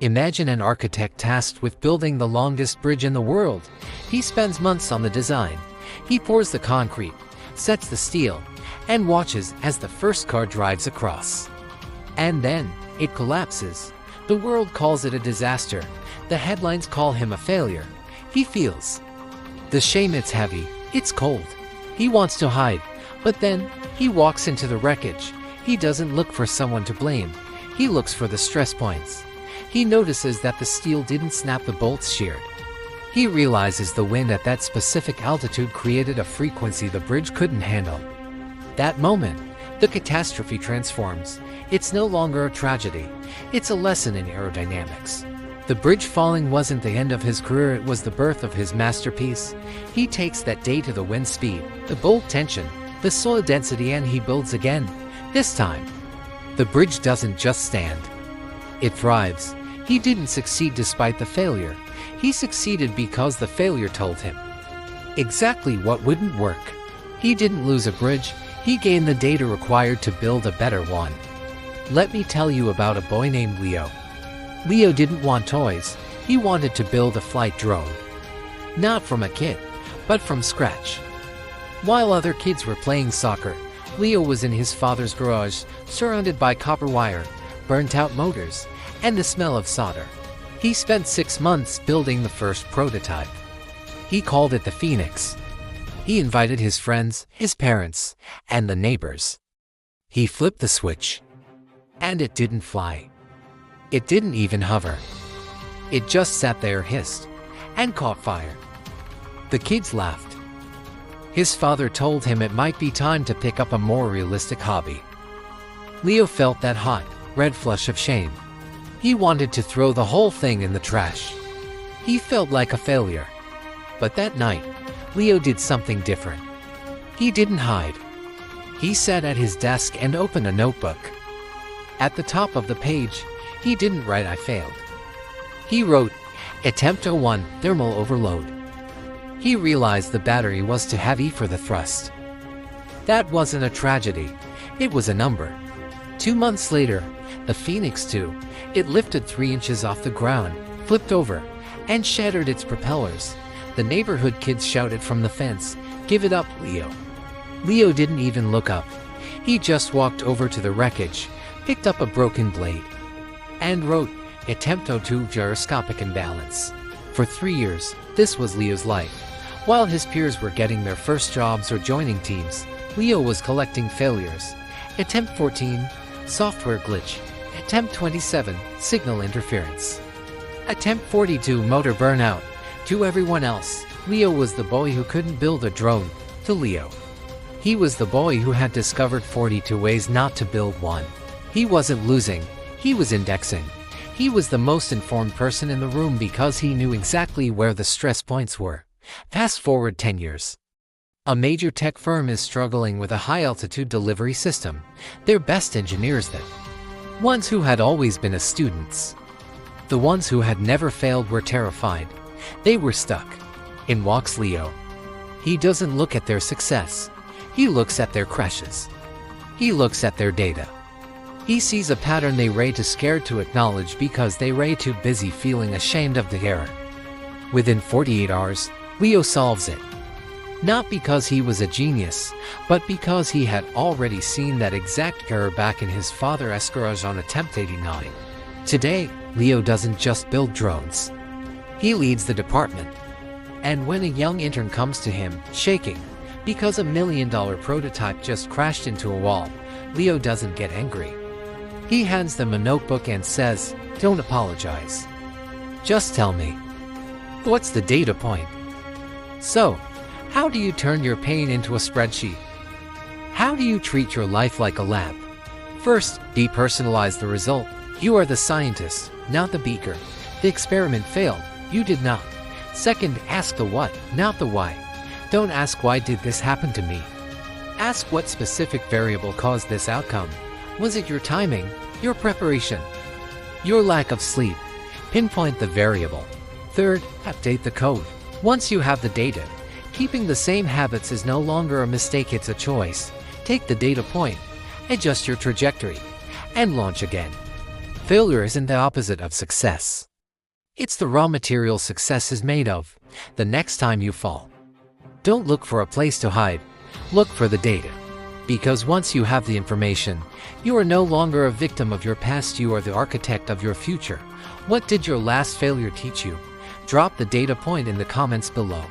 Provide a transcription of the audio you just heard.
Imagine an architect tasked with building the longest bridge in the world. He spends months on the design. He pours the concrete, sets the steel, and watches as the first car drives across. And then, it collapses. The world calls it a disaster. The headlines call him a failure. He feels the shame. It's heavy, it's cold. He wants to hide, but then, he walks into the wreckage. He doesn't look for someone to blame. He looks for the stress points. He notices that the steel didn't snap, the bolts sheared. He realizes the wind at that specific altitude created a frequency the bridge couldn't handle. That moment, the catastrophe transforms. It's no longer a tragedy. It's a lesson in aerodynamics. The bridge falling wasn't the end of his career, it was the birth of his masterpiece. He takes that day to the wind speed, the bolt tension, the soil density, and he builds again. This time, the bridge doesn't just stand. It thrives. He didn't succeed despite the failure. He succeeded because the failure told him exactly what wouldn't work. He didn't lose a bridge. He gained the data required to build a better one. Let me tell you about a boy named Leo. Leo didn't want toys. He wanted to build a flight drone. Not from a kit, but from scratch. While other kids were playing soccer, Leo was in his father's garage, surrounded by copper wire, burnt-out motors, and the smell of solder. He spent 6 months building the first prototype. He called it the Phoenix. He invited his friends, his parents, and the neighbors. He flipped the switch, and it didn't fly. It didn't even hover. It just sat there, hissed, and caught fire. The kids laughed. His father told him it might be time to pick up a more realistic hobby. Leo felt that hot, red flush of shame. He wanted to throw the whole thing in the trash. He felt like a failure. But that night, Leo did something different. He didn't hide. He sat at his desk and opened a notebook. At the top of the page, he didn't write "I failed." He wrote, "Attempt 01, thermal overload." He realized the battery was too heavy for the thrust. That wasn't a tragedy. It was a number. 2 months later, the Phoenix 2, it lifted 3 inches off the ground, flipped over, and shattered its propellers. The neighborhood kids shouted from the fence, "Give it up, Leo." Leo didn't even look up. He just walked over to the wreckage, picked up a broken blade, and wrote, "Attempt 02, gyroscopic imbalance." For 3 years, this was Leo's life. While his peers were getting their first jobs or joining teams, Leo was collecting failures. Attempt 14, software glitch. Attempt 27, signal interference. Attempt 42, motor burnout. To everyone else, Leo was the boy who couldn't build a drone. To Leo, he was the boy who had discovered 42 ways not to build one. He wasn't losing, he was indexing. He was the most informed person in the room because he knew exactly where the stress points were. Fast forward 10 years. A major tech firm is struggling with a high-altitude delivery system. Their best engineers, the ones who had always been students, the ones who had never failed, were terrified. They were stuck. In walks Leo. He doesn't look at their success. He looks at their crashes. He looks at their data. He sees a pattern they way too scared to acknowledge because they way too busy feeling ashamed of the error. Within 48 hours, Leo solves it. Not because he was a genius, but because he had already seen that exact error back in his father's garage on attempt 89. Today, Leo doesn't just build drones. He leads the department. And when a young intern comes to him, shaking, because a $1 million prototype just crashed into a wall, Leo doesn't get angry. He hands them a notebook and says, "Don't apologize. Just tell me, what's the data point?" So, how do you turn your pain into a spreadsheet? How do you treat your life like a lab? First, depersonalize the result. You are the scientist, not the beaker. The experiment failed. You did not. Second, ask the what, not the why. Don't ask "Why did this happen to me?" Ask what specific variable caused this outcome. Was it your timing, your preparation, your lack of sleep? Pinpoint the variable. Third, update the code. Once you have the data, keeping the same habits is no longer a mistake, it's a choice. Take the data point, adjust your trajectory, and launch again. Failure isn't the opposite of success. It's the raw material success is made of. The next time you fall, don't look for a place to hide. Look for the data. Because once you have the information, you are no longer a victim of your past, you are the architect of your future. What did your last failure teach you? Drop the data point in the comments below.